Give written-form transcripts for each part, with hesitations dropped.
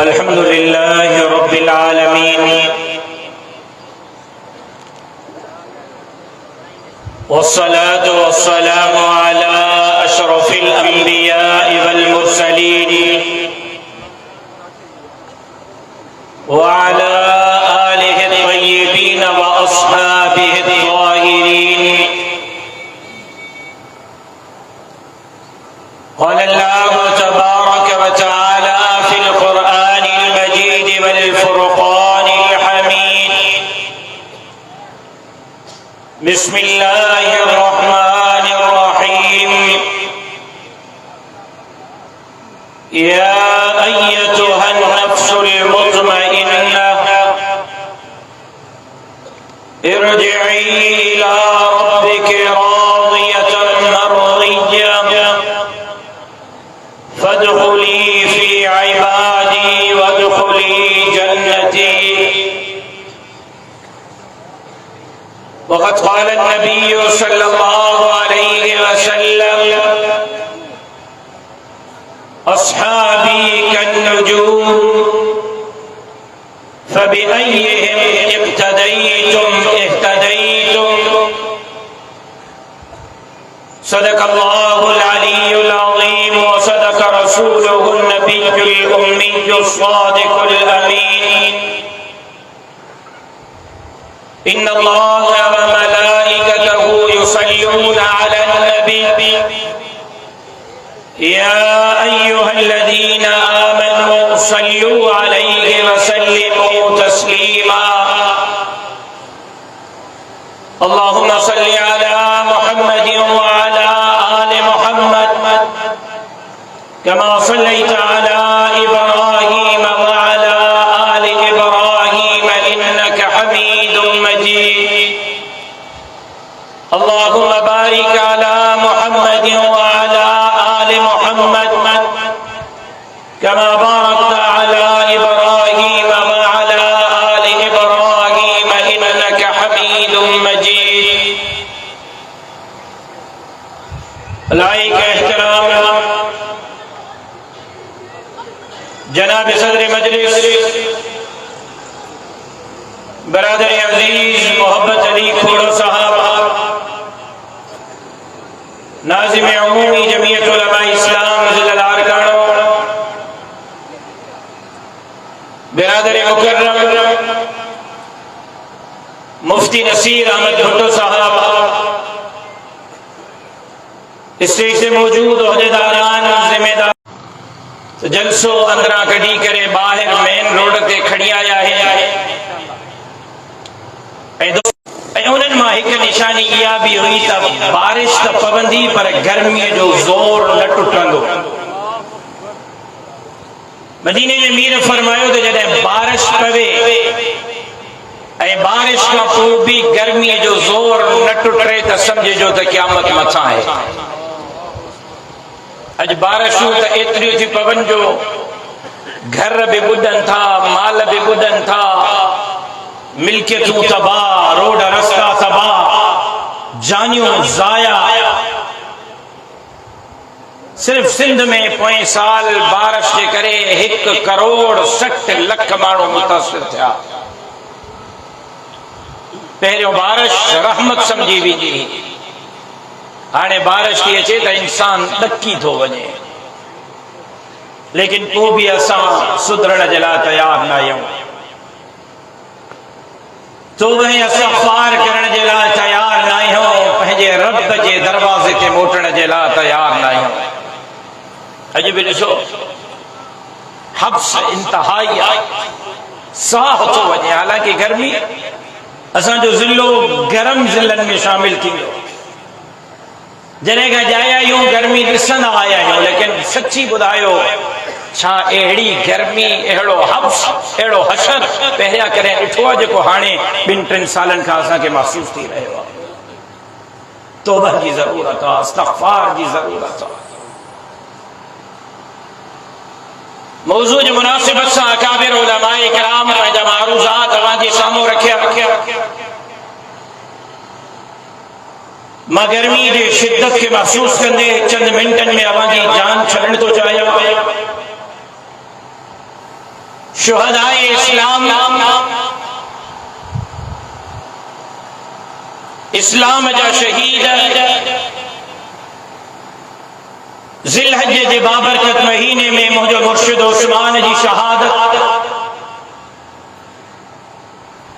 अल्हम्दुलिल्लाहि रब्बिल आलमीन वस्सलातु वस्सलामु अला अशरफिल अंबियाइ वल मुरसलीन व अला आलिहि त्वय्यिबीन व अस्हाबिहि त्ताहिरीन। क़ाल अल्लाहु तबारक व तआला फिल क़ुरआनिल मजीद वल फुरक़ानिल हमीद। बिस्मिल्लाहिर रहमानिर रहीम। या अय्युहन नफ्सुल मुतमइन्ना इरजिई इला रब्बिकी रादियतन मर्दिय्या फदखुली फी इबादी वदखुली जन्नती। वक़द क़ाल नबी सल्लल्लाहु अलैहि वसल्लम अस्हाबी कन्नुजूम फबिअय्यिहिम इक़्तदय्तुम इह्तदय्तुम। सदक़ल्लाहुल अलियुल अज़ीम व सदक़ रसूलुहुन नबियुल उम्मियुस सादिकुल अमीन। इन्नल्लाह व मलाइकतहु युसल्लूना अलन नबी या अय्युहल्लज़ीना आमनू सल्लू अलैहि व सल्लिमू तस्लीमा। अल्लाहुम्मा सल्लि अला मुहम्मदिन व अला आलि मुहम्मद कमा सल्लैता अला इब्राहीम व अला आलि इब्राहीम इन्नका हमीदुम मजीद। अल्लाहुम्मा बारिक अला मुहम्मदिन व अला आलि मुहम्मद कमा बारकता अला इब्राहीम व अला आलि इब्राहीम इन्नका हमीदुम मजीद। लाइक एहतराम जनाब सदर मजलिस बरादर अजीज मोहब्बत अली खोड़ो साहब, नाज़िम अमूमी जमीयत उलमा इस्लाम ज़िला लारकानो, बिरादर मुकर्रम मुफ्ती नसीर अहमद भुट्टो साहब, स्टेज से मौजूद ओहदेदारान जिम्मेदार जलसो अंदरा कढ़ी करे बाहर मेन रोड ते खड़ी आया है। उन्हनि मां हिकु निशानी इहा बि हुई त बारिश त पवंदी पर गर्मीअ जो ज़ोर न टुटंदो। मदीने जे मीर फरमायो त जॾहिं बारिश पवे ऐं बारिश खां पोइ बि गर्मीअ जो ज़ोर न टुटे त सम्झिजो त क़यामत मथां आहे। अॼु बारिशूं त एतिरियूं थी पवनि जो घर बि ॿुॾनि था, माल बि ॿुॾनि था, मिल्कियतूं तबाह, रोड रस्ता तबाह, जानियूं ज़ाया। सिर्फ सिंध में पोएं साल बारिश जे करे 1,60,00,000 माण्हू मुतासिर थिया। पहिरियों बारिश रहमत समझी वेंदी, हाणे बारिश थी अचे त इंसान ॾकी थो वञे। लेकिन पोइ बि असां सुधरण जे लाइ तयार न आहियूं, तौबे इस्तग़फ़ार करण जे लाइ तयार न आहियूं, पंहिंजे रब जे दरवाज़े ते मोटण जे लाइ तयार न आहियूं। अॼु बि ॾिसो हब्स इंतहाई आहे, साह थो वञे। हालांकि गर्मी असांजो ज़िलो गरम ज़िलनि में शामिल थींदो। जॾहिं खां जाया आहियूं गर्मी ॾिसंदा आया आहियूं, लेकिन सची ॿुधायो छा अहिड़ी गर्मी, अहिड़ो हब्स, अहिड़ो हशर पहिरियां कॾहिं ॾिठो आहे जेको हाणे 2-3 सालनि खां असांखे महसूस थी रहियो आहे। तौबा जी ज़रूरत आहे, इस्तग़फ़ार जी ज़रूरत आहे। मौज़ू जी मुनासिबत सां अकाबिर उलमाए किराम पंहिंजा मारूज़ात तव्हां जे साम्हूं रखिया। मां गर्मी के शिद्दत के महसूस कंदे चंद मिनटन में अवां जी जान छड़न तो चाहिए। शुहदाए इस्लाम इस्लाम जा शहीद ज़िलहज जे बाबरकत महीने में मुझो मुर्शिद उस्मान जी शहादत,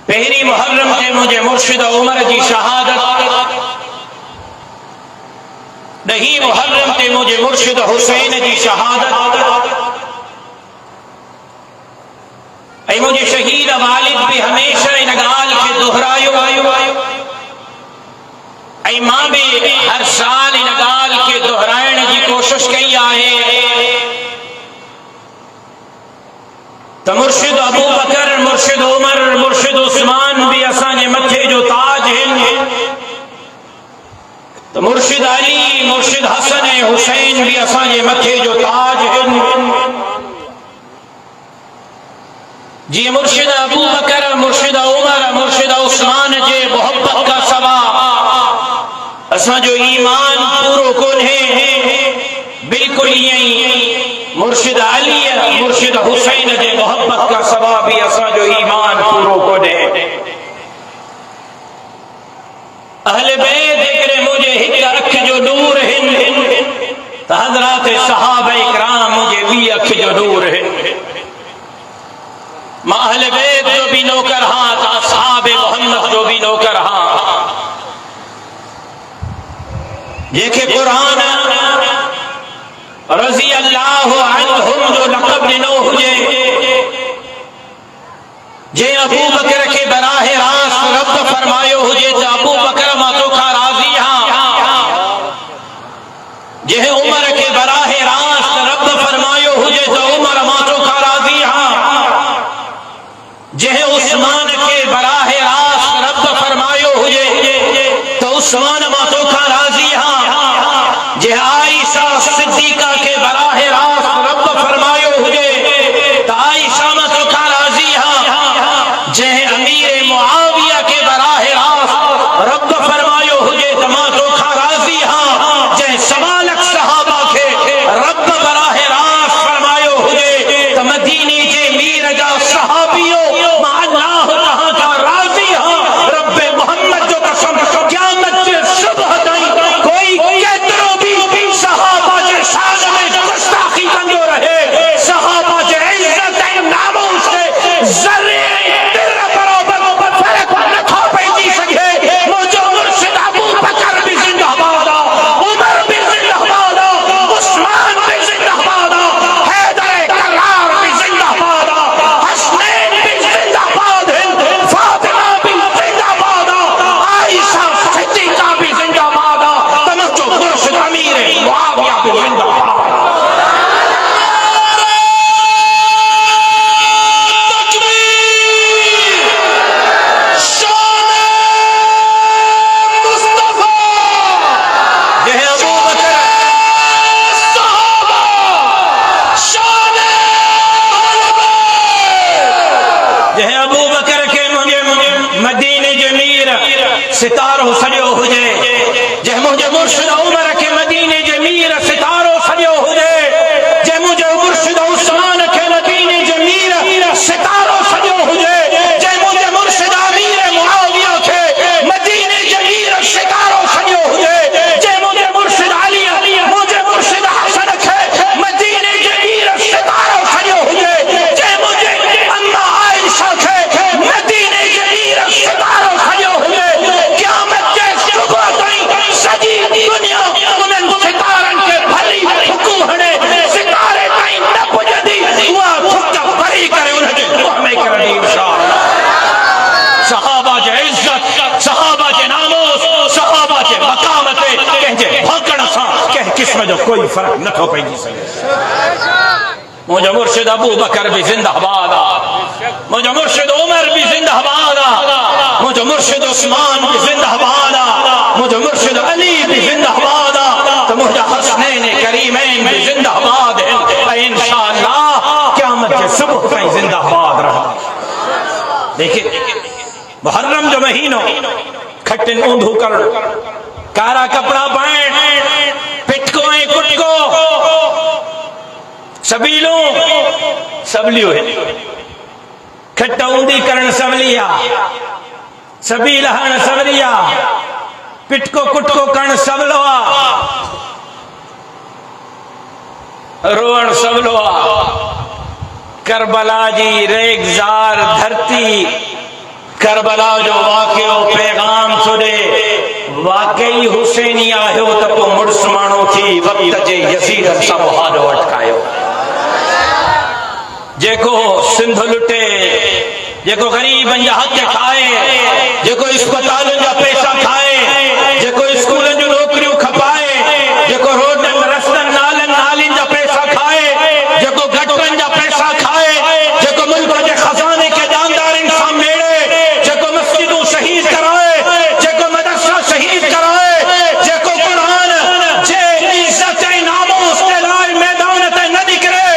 पहली मुहर्रम के मुझे मुर्शिद उमर जी शहादत, ॾहीं मुहर्रम ते मुझे मुर्शिद हुसैन जी शहादत, ऐं मुझे शहीद वालिद भी हमेशा इन गाल के दोहरायो ऐं मां भी हर साल इन गाल के दोहराइण की कोशिश कई है। तो मुर्शिद अबू बकर, मुर्शिद उमर, मुर्शिद उस्मान भी असांजे मथे जो ताज हैं। तो मुर्शिद अली, मुर्शिद हसन ऐं हुसैन भी असांजे मथे जो ताज हैं। जी मुर्शिद अबू बकर, मुर्शिद उमर, मुर्शिद उस्मान जे मोहब्बत का सबब असां जो ईमान पूरो कोन्हे, बिल्कुल यही मुर्शिद अली, मुर्शिद हुसैन जे मोहब्बत का सबब भी असां जो ईमान पूरो कोन्हे। अहले बैत जेकरे मुझे हिक अख जो नूर हिन, त हज़रात सहाबा इकराम मुझे ॿी अख जो नूर हिन। मां अहले बैत जो भी नौकर हां, त असहाब मोहम्मद जो भी नौकर हां। जेके कुरान रज़ी अल्लाह अन्हुम जो लक़ब ॾिनो हुजे, जे अबू बकर के बराह रास्त रब फरमायो हुजे त अबू बकर मां तोखा राज़ी हां, जे उमर के बराह रास्त रब फरमायो हुजे त उमर मां तोखा राज़ी हां, जे उस्मान के बराह रास्त रब फरमायो हुजे तो उस्मान मां तोखा राज़ी हां, जे आयशा सिद्दीका के बराह रास्त रब फरमायो हुजे तो आयशा मां तोखा राज़ी हां, जे अमीर मुआविया के बराह रास्त रब फरमायो हुजे तो मां तोखा राज़ी हां, जे सवालक सहाबा के रब बराह रास्त फरमायो हुजे तो मदीने जे मीर जा सहाबियो मां अल्लाह तआला का राज़ी हां। रब मोहम्मद जो कसम क़यामत के सुबह ताईं कोई केतरो भी सहाबा जे शान में गुस्ताखी कंदो रहे, सहाबा जे इज्जत ऐं नामूस से ज़रे दिल बराबर फर्क नथो पइजी सघे। मुंहिंजो मुर्शिद अबू बकर भी जिंदाबाद, उमर भी जिंदाबाद, उस्मान भी जिंदाबाद, हैदर करार भी जिंदाबाद, हसनैन भी जिंदाबाद, फातिमा भी जिंदाबाद, आयशा सिद्दीका भी जिंदाबाद, तमच्चो मुर्शिद अमीर मुआविया भी जिंदाबाद। सितारो सॼो हुजे, जे मुंहिंजे मुर्शिद उमर के मदीने जे मीर सितारो सॼो हुजे, जे मुंहिंजे मुर्शिद उस्मान के मदीने जे मीर सितारो सॼो हुजे, जे मुंहिंजे मुर्शिद अमीर मुआविया के मदीने जे मीर सितारो सॼो हुजे, जे मुंहिंजे मुर्शिद अली, मुंहिंजे मुर्शिद हसन के मदीने जे मीर सितारो सॼो हुजे, जे मुंहिंजे अम्मा आयशा के मदीने जे मीर सितारो सॼो हुजे। दुनिया उन्हनि सितारनि के भली फुकू हणे सितारे ताईं न पुॼंदी, उहा फुक भरी करे उनजे मुंह में करणी इंशाअल्लाह। सहाबा जे इज्जत, सहाबा जे नामूस, सहाबा जे मकाम ते कंहिंजे भौंकण सां कंहिं क़िस्म जो कोई फर्क नथो पइजी सघे। मुंहिंजो मुर्शिद अबू बकर भी जिंदाबाद आहे, मुंहिंजो मुर्शिद उमर भी जिंदाबाद आहे, मुंहिंजो मुर्शिद उस्मान भी जिंदाबाद आहे, मुंहिंजो मुर्शिद अली भी जिंदाबाद आहे, तो मुंहिंजा हसनैन करीमैन भी जिंदाबाद हैं ऐं इंशाअल्लाह क़यामत के सुबह ताईं जिंदाबाद रहंदा। देखिए मुहर्रम जो महीनो खटिन ऊंधू करणु, कारा कपड़ा पाए, पिटको ऐं कुटको, सबीलो सबलियो है, खट ऊंधी करण सवलिया, सबील हण सवलिया, पिटको कुटको करण सवलो आ, रोअण सवलो आ। करबला जी रेगज़ार धरती, करबला जो वाक़ियो पैगाम छॾे, वाकई हुसैनी आहियो त पोइ मुड़ुस माण्हू थी वक़्त जे यज़ीद सां मुहादो अटकायो। जेको सिंध लुटे, जेको ग़रीबनि जा हक़ खाए, जेको अस्पतालनि जा पैसा खाए, जेको स्कूलनि जूं नौकरियूं खपाए, जेको रोडनि रस्तनि नालियुनि जा पैसा खाए, जेको गटरनि जा पैसा खाए, जेको मुल्क जे खज़ाने खे जानदारनि सां मेड़े, जेको मस्जिदूं शहीद कराए, जेको मदरसा शहीद कराए, जेको क़ुरान जे इज़्ज़त ऐं नामूस जे लाइ मैदान ते न निकिरे,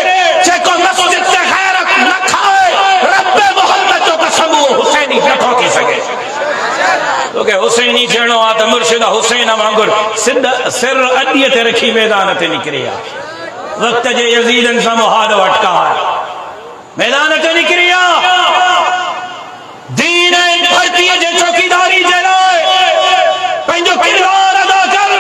जेको मस्जिद ते गैरत न खाए, रब मोहम्मद जो कसम हुसैनी नथो थी सघे। तोखे हुसैनी थियणो आहे त मुर्शिद हुसैन वांगुरु सिर अॾीअ ते रखी मैदान ते निकिरी आहे। वक़्त जे यज़ीदनि सां मुहादो अटकाए, मैदान ते निकिरी आहे। दीन ऐं धरतीअ जे चौकीदारी जे लाइ पंहिंजो किरदार अदा कर।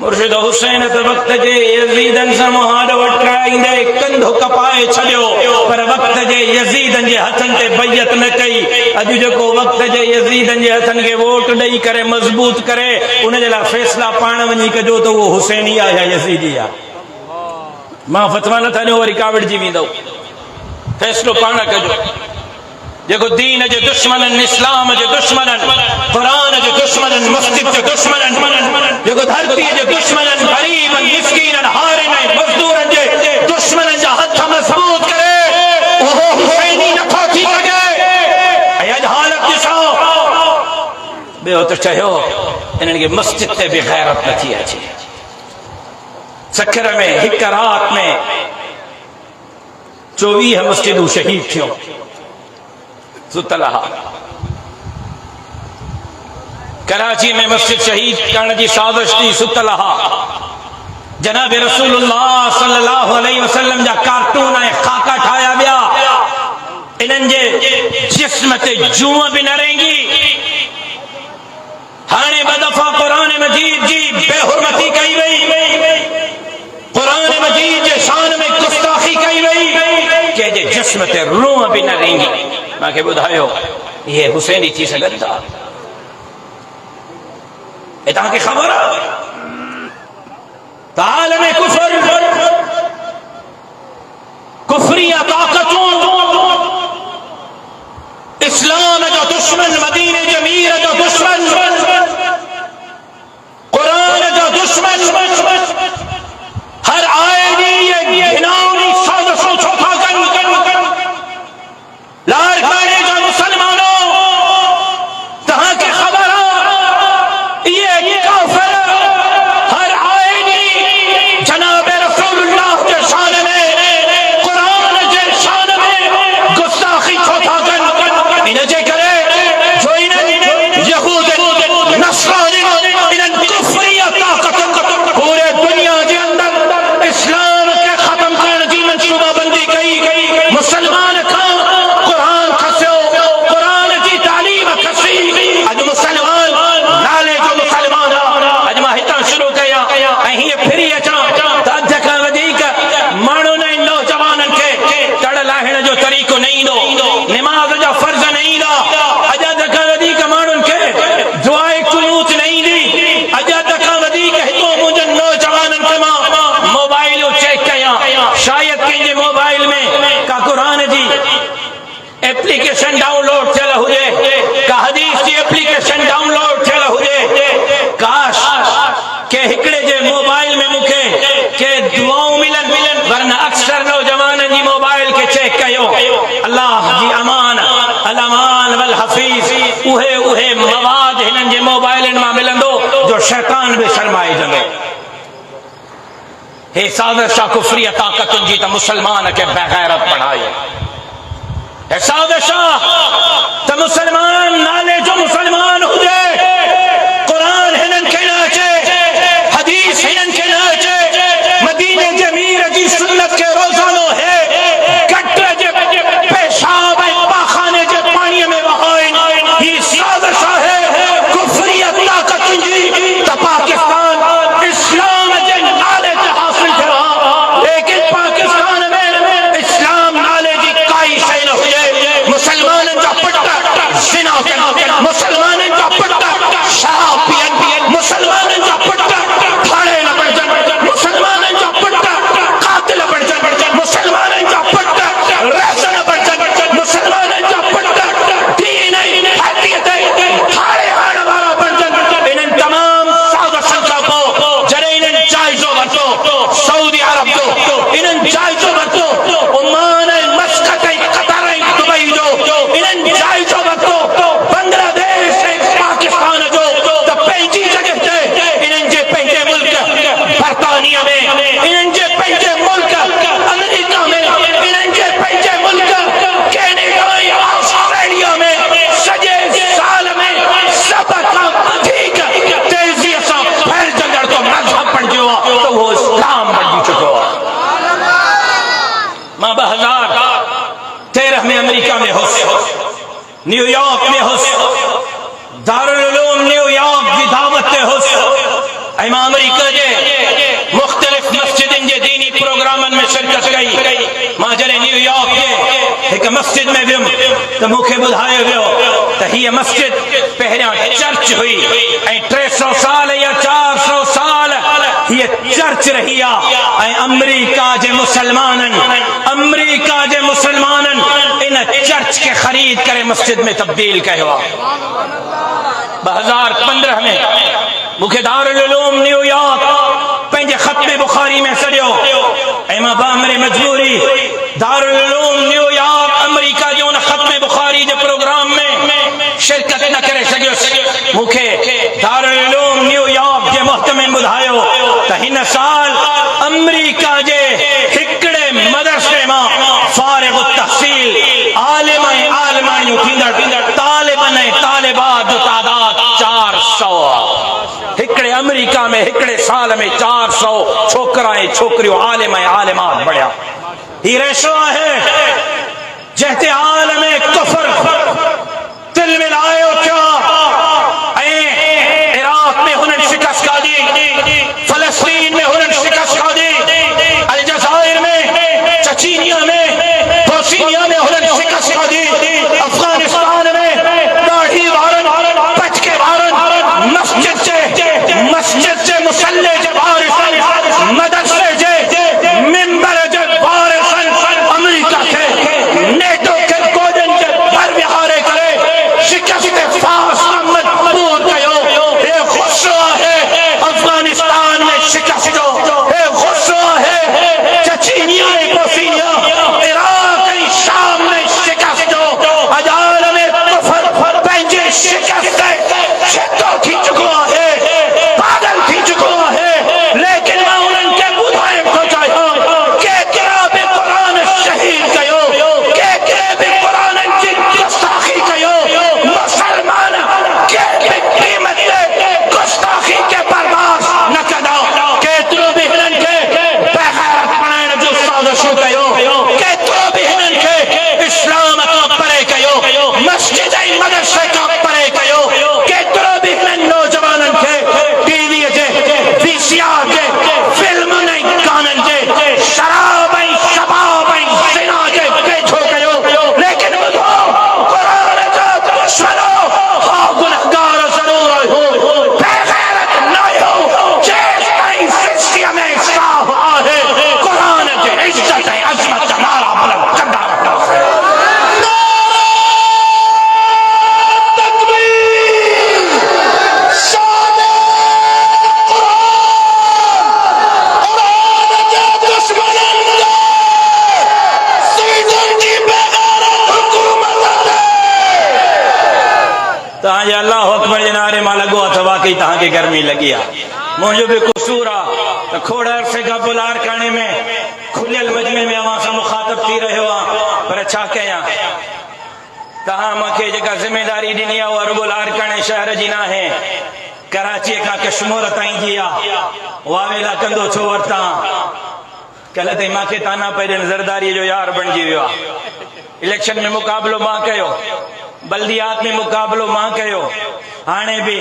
मुर्शिद हुसैन त वक़्त जे यज़ीदनि सां मुहादो अटकाईंदे कंधो कपाए छॾियो, पर वक़्त जे यज़ीदनि जे हथनि ते बैयत न कई। अॼु जेको वक़्त जे यज़ीदनि जे हथनि खे वोट ॾेई करे मज़बूत करे, उन जे लाइ फ़ैसिला पाण वञी कजो त उहो हुसैनी आहे या यज़ीदी आहे। मां फतवा नथा ॾियो, वरी काविड़जी वेंदो। फ़ैसिलो पाण कजो। जेको दीन जे दुश्मननि, इस्लाम जे दुश्मननि, क़ुरान जे दुश्मननि, मस्जिद जे दुश्मननि, जेको धरतीअ जे दुश्मननि, ग़रीबनि, मिस्कीननि, हारिनि ऐं मज़दूरनि जे दुश्मननि जा हथ मज़बूत करे, उहो हुसैनी नथो थी सघे। ऐं अॼु हालत ॾिसो। ॿियो त चयो इन्हनि खे मस्जिद ते बि गैरत नथी अचे। सखर में हिक रात में 24 मस्जिदूं शहीद थियूं। सुतलहा कराची में मस्जिद शहीद करण जी साज़िश थी। सुतलहा जनाब रसूलुल्लाह सल्लल्लाहु अलैहि वसल्लम जा कार्टून ऐं खाका ठाहिया विया। इन्हनि जे जिस्म ते जूअ बि न रेंगी। हाणे ॿ दफ़ा क़ुरान मजीद जी बेहुरमती कई वई, क़ुरान मजीद जे शान में गुस्ताखी कई वई, कंहिंजे जिस्म ते रूह बि न रेंगी। मूंखे ॿुधायो इहे हुसैनी थी सघनि था? ऐं तव्हांखे ख़बर आहे त आलम कुफरिया ताक़तूं, इस्लाम जो दुश्मन, मदीने जे मीर जो दुश्मन, क़ुरान जो दुश्मन, हर आए ॾींहुं ये घिनौनी साज़िशूं छो था कनि? लारकाने जा मुसलमानों, तव्हांखे ख़बर आहे इहे काफ़िर हर आए ॾींहुं जनाब रसूलुल्लाह जे शान में, क़ुरान जे शान में गुस्ताखी छो था कनि? इन जे करे जो इन्हनि यहूद नसरानी इन्हनि कुफरिया ताक़तुनि पूरे दुनिया जे अंदर इस्लाम के ख़त्म करण जी मंसूबाबंदी कई। मुसलमान खां क़ुरान खसियो, क़ुरान जी तालीम खसी। अॼु मुसलमान नाले जो मुसलमान, अॼु मां हितां शुरू कयां ऐं हीअं फिरी अचां त अध खां वधीक माण्हुनि ऐं नौजवाननि खे तड़ लाहिण जो तरीक़ो न ईंदो, निमाज़ जा फर्ज़ न ईंदा। अॼु अध खां वधीक माण्हुनि खे दुआए कुनूत न ईंदी। अॼु अध खां वधीक हितो मुंहिंजनि नौजवाननि खे मां मोबाइलूं चेक कयां, शायदि कंहिंजे मोबाइल में का क़ुरान जी एप्लीकेशन डाउनलोड थियल हुजे, का हदीस जी एप्लीकेशन डाउनलोड थियल हुजे। काश के हिकिड़े जे मोबाइल में मूंखे के दुआऊं मिलनि, वरना अक्सर नौजवाननि जी मोबाइल खे चेक कयो। अल्लाह जी अमान, अल अमान वल हफीज़, उहे मवाद हिननि जे मोबाइलनि मां मिलंदो जो शैतान बि शर्माइजंदो। हे साज़िश कुफरिया ताक़तुनि जी त मुसलमान खे बेगैरत बणायो। साज़िश त मुसलमान नाले जो मुसलमान हुजे, न्यूयॉर्क में हुस, दारुल उलूम न्यूयॉर्क की दावत ते हुस, ऐं अमेरिका जे मुख्तलिफ मस्जिदन जे दीनी प्रोग्रामन में शिरकत कई। मां जॾहिं न्यूयॉर्क जे हिक मस्जिद में वियुम त मूंखे ॿुधायो वियो त हीअ मस्जिद पहिरियां चर्च हुई ऐं 300 साल या 400 साल हीअ चर्च रही आहे ऐं अमेरिका जे मुसलमानन इन चर्च के खरीद करे मस्जिद में तब्दील कयो आहे। 2015 में मूंखे दारुल उलूम न्यूयॉर्क पंहिंजे ख़त्मे बुखारी में सॼो ऐं मां बामरे मजबूरी दारुल उलूम न्यूयॉर्क अमेरिका जो उन ख़त्मे बुखारी जे प्रोग्राम में शिरकत न करे सघियुसि। मूंखे दारुल उलूम न्यूयॉर्क जे मुहतमिम ॿुधायो त हिन साल अमेरिका जे हिकिड़े मदरसे मां फारिग़ तहसील आलिम ऐं आलिमाणियूं थींदड़ तालिबन ऐं तालिबात जो तादाद 400 आहे। हिकिड़े अमेरिका में हिकिड़े साल में 400 छोकरा ऐं छोकिरियूं आलिम ऐं आलिमात बढ़िया। ही रेशो आहे जंहिं आलम कुफर दिल में लायो थियो ऐं इराक में हुननि शिकस्त खाधी, फलस्तीन में हुननि शिकस्त खाधी, अलजाइर में, चचीनिया में, बोस्निया में हुननि शिकस्त खाधी, अफगानिस्तान में ॾाढी वारनि बच के वारनि मस्जिद जे मुसल्ले जे वारिसन, मदरसे जे मिंबर जे वारिसन अमेरिका खे नेटो के गोदन जे भर विहारे करे शिकस्त फास मजबूर कयो। हे गुस्सो है अफगानिस्तान में शिकस्त जो, हे गुस्सो है चचीनिया बोस्निया इराक ऐं शाम में शिकस्त जो। अजाल में कुफर पंहिंजे शिकस्त छितो थी चुको है, पागल थी चुको है। लेकिन मां उन्हनि खे ॿुधाइण थो चाहियां केतिरा बि क़ुरान शहीद कयो, केतिरे बि क़ुरान जी गुस्ताखी कयो, मुसलमान कंहिं बि क़ीमत ते गुस्ताखी के बर्दाश्त न कंदा। केतिरो बि हिननि खे बेग़ैरत बणाइण जो साज़िशूं कयो, केतिरो बि हिननि खे इस्लाम खां परे कयो, मस्जिद ऐं मदरसे खां परे कयो, केतिरो बि हिननि नौजवाननि खे टीवीअ जे VCR जे फिल्मुनि ऐं गाननि जे शराब ऐं शबाब ऐं ज़िना जे वेझो कयो। लेकिन ॿुधो क़ुरान जो दुश्मनो हा गुनहगार ज़रूर आहियो, बेग़ैरत न आहियो। जेसिताईं ज़िंदगीअ में साह आहे क़ुरान जे इज़्ज़त ऐं अज़मत जा नारा बुलंद कंदा रहिंदासीं। तव्हांजे अल्लाह अकबर जे नारे मां लॻो आहे त वाकई तव्हांखे गर्मी लॻी आहे। मुंहिंजो बि कसूर आहे त खोड़ अरसे खां पोइ लारकाणे में खुलियल मजमे में अवां सां मुखातब थी रहियो आहे, पर छा कयां। तव्हां मूंखे जेका ज़िमेदारी ॾिनी आहे उहा रुॻो लारकाणे शहर जी न आहे, कराचीअ खां कश्मीर ताईं जी आहे। वावेला कंदो छो वरिता, कल्ह ताईं मूंखे ताना पई ॾियनि ज़रदारीअ जो यार बणिजी वियो आहे। इलेक्शन में मुक़ाबिलो मां कयो, बल्दियात में मुक़ाबिलो मां कयो, हाणे बि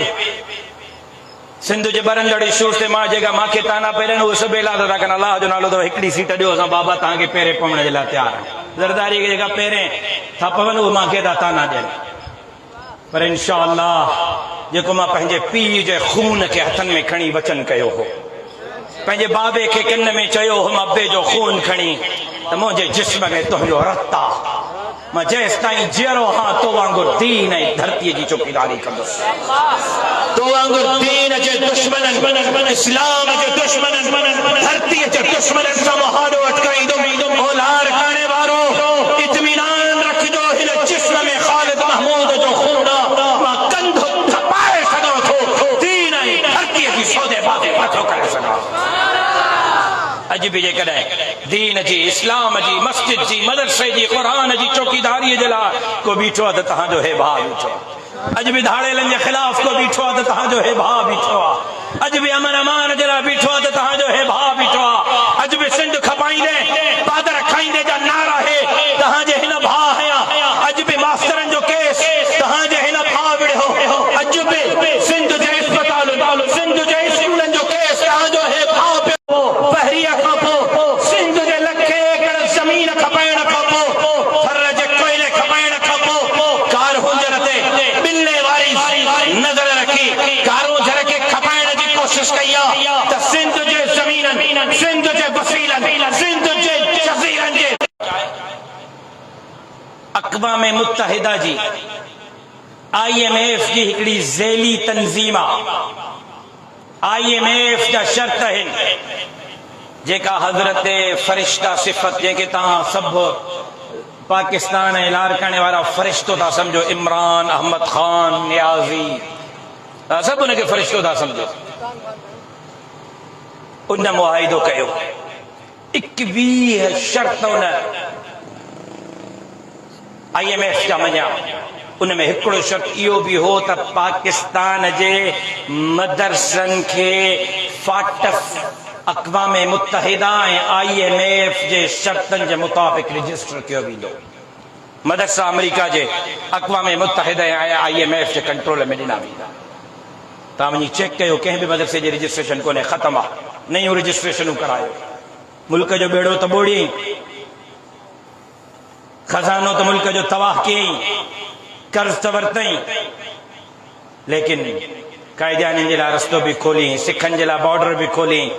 सिंध जे बरंदड़ इशूज़ ते मां जेका मूंखे ताना पई ॾियनि उहे सभु ऐलान था कनि अलाह जो नालो अथव हिकिड़ी सीट ॾियो, असां बाबा तव्हांखे पहिरें पवण जे लाइ तयारु आहियूं। ज़रदारी खे जेका पहिरें था पवनि उहे मूंखे था ताना ॾियनि, पर इंशा अल्लाह जेको मां पंहिंजे पीउ जे खून खे हथनि में खणी वचन कयो हो, पंहिंजे बाबे खे किन में चयो हो मां अबे जो खून खणी त मुंहिंजे जिस्म में तुंहिंजो रत आहे, मां जेसि ताईं जीअरो हां तो वांगुरु दीन ऐं धरतीअ जी चौकीदारी कंदुसि। तो वांगुरु दीन जे दुश्मननि, इस्लाम जे दुश्मननि, धरतीअ जे दुश्मननि सां मुहादो अटकाईंदुमि। ओ लारकाणे वारो इत्मीनान रखजो, हिन जिस्म में ख़ालिद महमूद जो खून मां कंधो थपाए सघां थो, दीन ऐं धरतीअ जी सौदेबाज़ी नथो करे सघां। अॼु बि जेकॾहिं दीन जी, इस्लाम जी, मस्जिद जी, मदरसे जी, क़ुरान जी चौकीदारीअ जे लाइ को बीठो आहे त तव्हांजो हे भाउ बीठो आहे। अॼु बि धाड़ेलनि जे ख़िलाफ़ को बीठो आहे त तव्हांजो हे भाउ बीठो आहे। अॼु बि अमन अमान जे लाइ बीठो आहे त तव्हांजो हे भाउ बीठो आहे। अॼु बि सिंध खपाईंदे पादर खाईंदे जा नारा हे तव्हांजे हिन भाउ हयां। अॼु बि मास्तरनि जो केस अक़वाम मुत्तहिदा जी IMF जी हिकिड़ी ज़ैली तंज़ीम IMF जा शर्त आहिनि जेका हज़रत फ़रिश्ता सिफ़त जंहिंखे तव्हां सभु पाकिस्तान ऐं लारकाणे वारा फ़रिश्तो था सम्झो, इमरान अहमद ख़ान नियाज़ी सभु उनखे फ़रिश्तो था सम्झो, उन मुआहिदो कयो 21 शर्त उन IMF जा मञिया। उनमें हिकिड़ो शर्त इहो बि हो त पाकिस्तान जे मदरसनि खे फाटफ अक़वाम मुत्तहिदा ऐं IMF जे शर्तनि जे मुताबिक़ रजिस्टर कयो वेंदो। मदरसा अमेरिका जे अक़वाम मुत्तहिदा ऐं IMF जे कंट्रोल में ॾिना वेंदा। तव्हां वञी चेक कयो, कंहिं बि मदरसे जी रजिस्ट्रेशन कोन्हे, ख़तमु आहे, नयूं रजिस्ट्रेशनूं करायो। मुल्क जो बेड़ो त ॿोड़ियईं, खज़ानो त मुल्क जो तबाह कयईं, कर्ज़ त वरितईं, लेकिन क़ाइदाननि जे लाइ रस्तो बि खोलियईं, सिखनि जे लाइ बॉर्डर बि खोलियईं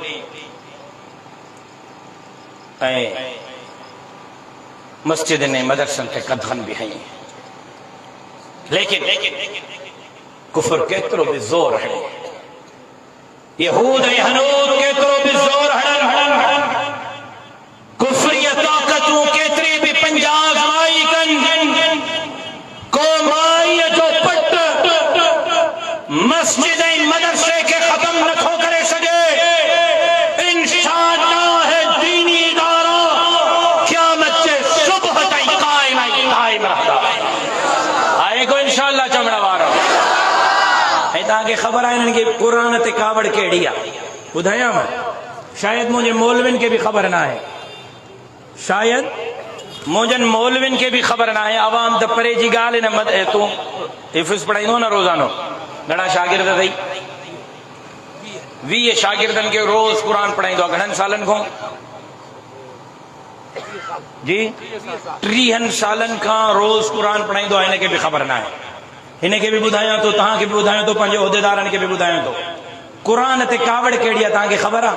ऐं मस्जिदनि ऐं मदरसनि खे क़दग़न बि हईं। लेकिन कुफर केतिरो बि ज़ोर हणे, यहूद ऐं हनूद केतिरो बि ज़ोर हणनि, कुफरीअ ताक़तूं केतिरी बि पंजाह आज़माई कनि, को माईअ जो पट मस्जिद ऐं मदरसे खे ख़त्म नथो करे सघे। इंशाअल्लाह दीनी इदारा क़यामत जे सुबह ताईं क़ाइम रहंदा। आहे को इंशाअल्लाह चवण वारो। ऐं तव्हांखे ख़बर आहे हिननि खे क़ुरान ते कावड़ कहिड़ी आहे, ॿुधायां मां? शायदि मुंहिंजे मौलवियुनि खे बि ख़बर न आहे, शायदि मुंहिंजनि मौलवियुनि खे बि ख़बर न आहे। आवाम त परे जी ॻाल्हि न। तूं हिफ़्ज़ पढ़ाईंदो न रोज़ानो? घणा शागिर्द अथई? 20 शागिर्दनि खे रोज़ क़ुरान पढ़ाईंदो आहे। घणनि सालनि खां? जी 30 सालनि खां रोज़ क़ुरान पढ़ाईंदो आहे। हिनखे बि ख़बर न आहे। हिनखे बि ॿुधायां थो, तव्हांखे बि ॿुधायां थो, पंहिंजे उहिदेदारनि खे बि ॿुधायां थो। क़ुरान ते कावड़ कहिड़ी आहे तव्हांखे ख़बर आहे?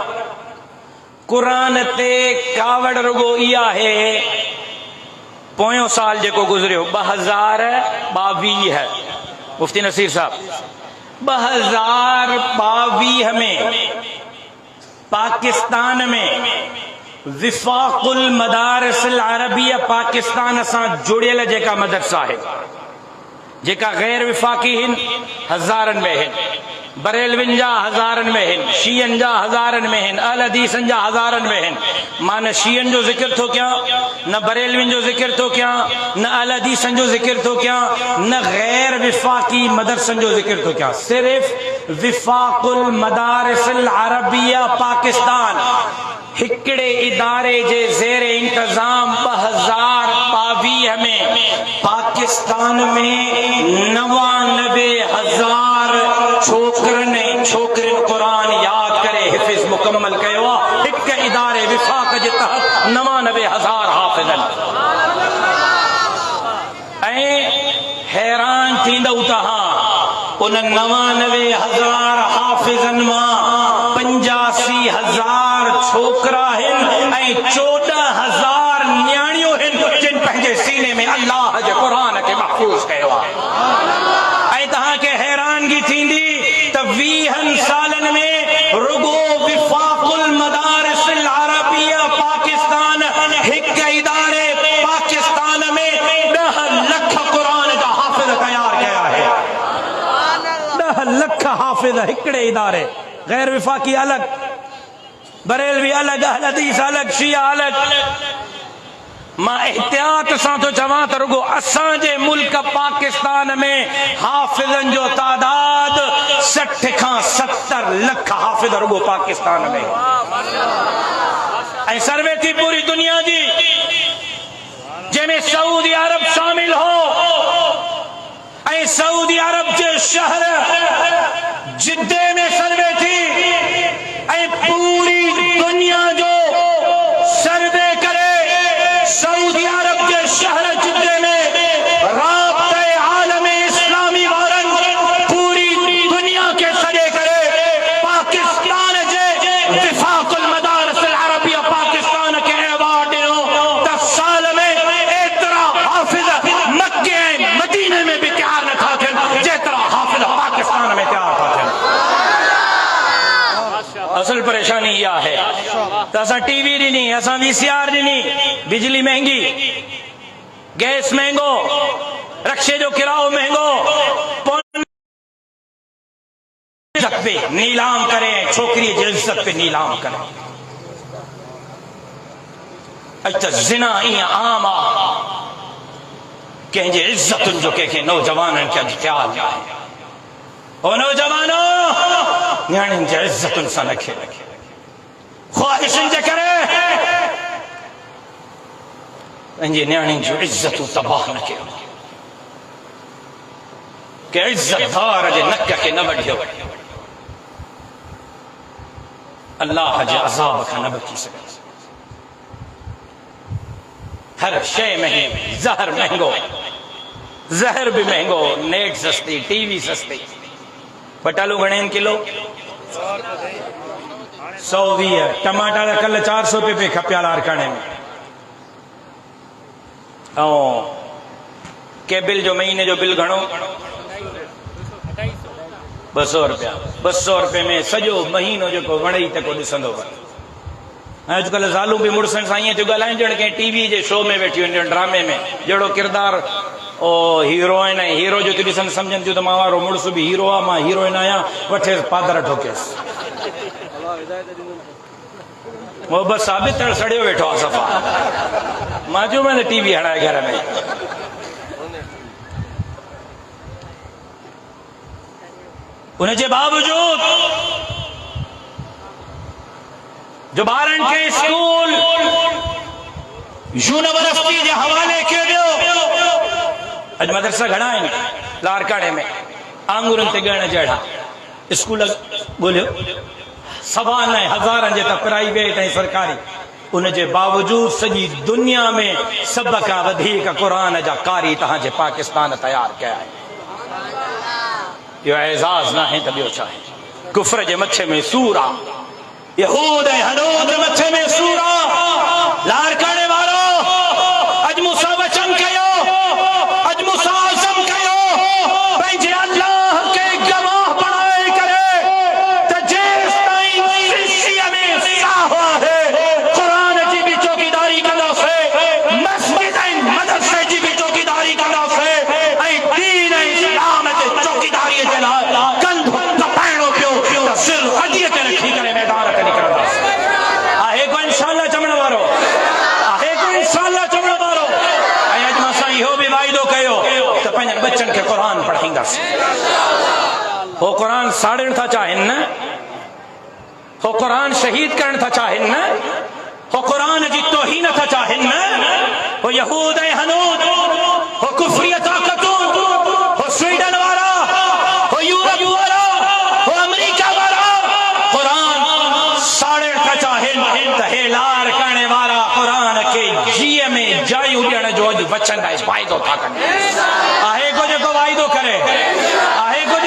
क़ुरान ते कावड़ रुगो इहा आहे, पोयों साल जेको गुज़रियो 2022, मुफ्ती नसीर साहब, 2022 में पाकिस्तान में विफ़ाक़ुल मदारिसिल अरबिया पाकिस्तान सां जुड़ियल जेका मदरसा आहे, जेका गैर विफ़ाक़ी आहिनि, हज़ारनि में आहिनि, बरेलविन जा हज़ारनि में आहिनि, शीयन जा हज़ारनि में आहिनि, अहल हदीसन जा हज़ारनि में आहिनि। मां न शीयन जो ज़िक्र थो कयां, न बरेलविन जो ज़िक्र थो कयां, न अहल हदीसन जो ज़िक्र थो कयां, न गैर विफ़ाक़ी मदरसनि जो ज़िक्र थो कयां। सिर्फ़ विफ़ाक़ुल मदारिसिल अरबिया पाकिस्तान हिकिड़े इदारे जे ज़ेर इंतज़ाम 2022 में पाकिस्तान में 99,000 छोकरनि ऐं छोकिरियुनि क़ुरान यादि करे हिफ़्ज़ मुकम्मल कयो आहे। हिकु इदारे विफ़ाक़ जे तहत 99,000 हाफ़िज़नि। ऐं हैरान थींदव तव्हां, उन 99,000 हाफ़िज़नि मां 85,000 छोकरा आहिनि ऐं 14,000 न्याणियूं आहिनि जिन पंहिंजे सीने में अल्लाह जे क़ुरान खे महफ़ूज़ कयो आहे। ऐं तव्हांखे हैरानगी थींदी त 20 सालनि में रुगो विफ़ाक़ुल मदारिसिल अरबिया पाकिस्तान हिकु इदारे पाकिस्तान में 10 लख क़ुरान जा हाफ़िज़ तयार कया आहे। 10 लख हाफ़िज़ हिकिड़े इदारे, गैर विफ़ाक़ी अलॻि, बरेलवी अलॻि, अहल हदीस अलॻि, शिया अलॻि। मां एहतियात सां थो चवां त रुगो असांजे मुल्क पाकिस्तान में हाफ़िज़नि जो तादाद 60 खां 70 लख हाफ़िज़ रुगो पाकिस्तान में। ऐं सर्वे थी पूरी दुनिया जी, जंहिंमें सऊदी अरब शामिल हो ऐं सऊदी अरब जे शहर जिद्दे में सर्वे थी ऐं पूरी दुनिया जो सर्वे करे सऊदी अरब के शहर जिद्दे में राब्ते आलमे इस्लामी वारन पूरी दुनिया के सजे करे पाकिस्तान जे विफ़ाक़ुल मदारिसिल अरबिया पाकिस्तान के अवार्ड ॾिनो। 10 साल में एतिरा हाफ़िज़ दिया है। तो असा टीवी ॾिनी, असा VCR ॾिनी, बिजली महंगी, गैस महंगो, रक्शे जो किराओ महंगो, पे नीलाम करें, छोकरी जी इज्जत पे नीलाम करें। अच्छा जिना ईअं आम आहे, कंहिंजे इज्जतुनि जो कंहिंखे नौजवाननि खे अॼु ख्याल न आहे। ओ नौजवानो, नियाणियुनि जे इज्जतुनि सां न खेल, ख्वाहिशुनि जे करे पंहिंजे नियाणियुनि जूं इज्जतूं तबाह न कयो, के इज्जतदार जे नक खे न वढियो, अल्लाह जे अज़ाब खां न बची सघे। हर शइ महंगी, ज़हर महंगो, ज़हर भी महंगो, नेट सस्ती, टीवी सस्ती। पटालू घणे किलो? 120। टमाटा कल 400 रुपये पे खपिया लारकाने में। और केबिल जो महीने जो बिल घणो? 200 रुपया। 200 रुपये में सॼो महीनो जेको वणे त को ॾिसंदो वञे। अॼुकल्ह ज़ालूं बि मुड़ुसनि सां ईअं थियूं ॻाल्हाइनि ॼण कंहिं टीवी जे शो में वेठियूं आहिनि, ड्रामे में, जहिड़ो किरदार ओ हीरोइन ऐं हीरो जो थियूं ॾिसनि, सम्झनि थियूं त मां वारो मुड़ुस बि हीरो आहे, मां हीरोइन आहियां, वठेसि पादर ठोकेसि। वो बस साबित तड़ सड़ियो वेठो आहे सफ़ा। मां चयो मैंने टीवी हणाए घर में। उनजे बावजूद जो ॿारनि खे स्कूल यूनिवर्सिटी जे हवाले कयो वियो। अॼु मदरसा घणा आहिनि लारकाणे में, आंगुरनि ते ॻण जहिड़ा स्कूल ॻोल्हियो, 1,000 जे त प्राइवेट ऐं सरकारी। उनजे बावजूद सॼी दुनिया में सभ खां वधीक क़ुरान जा कारी तव्हांजे पाकिस्तान तयारु कया आहिनि। इहो एज़ाज़ न आहे त ॿियो छा आहे? कुफ्र जे मथे में सूर आहे, यहूद ऐं हनूद मथे में सूर आहे। लारकाणे वारो अॼु मूंसां वचन कयो, अॼु मूंसां आज़म कयो, पंहिंजे अल्लाह खे गवाह बणाए करे त जेसिताईं सृष्टिअ में साह आहे, क़ुरान जी बि चौकीदारी कंदासीं, मस्जिद ऐं मदरसे जी बि चौकीदारी कंदासीं, ऐं दीन ऐं इस्लाम जे चौकीदारीअ जे लाइ कंधो कपाइणो पियो त सिर हॾीअ ते रखी करे मैदान ते निकिरंदासीं। आहे को इंशाअल्लाह चवण वारो? आहे को इंशाअल्लाह चवण वारो? ऐं अॼु मां सां इहो बि वाइदो कयो त पंहिंजनि बच्चनि खे क़ुरान पढ़ाईंदासीं। हो क़ुरान साड़िण था चाहिनि न, हो क़ुरान शहीद करण था चाहिनि न, हो क़ुरान जी तौहीन था चाहिनि न। हो यहूद ऐं हनूद, हो कुफ्रिय ताक़तूं, हो स्वीडन वारा, हो यूरोप वारा, हो अमेरिका वारा क़ुरान साड़िण था चाहिनि त हे लारकाणे वारा क़ुरान खे जीअ में जायूं ॾियण जो अॼु वचन आहे, वाइदो था कनि। आहे को जेको वाइदो करे? आहे को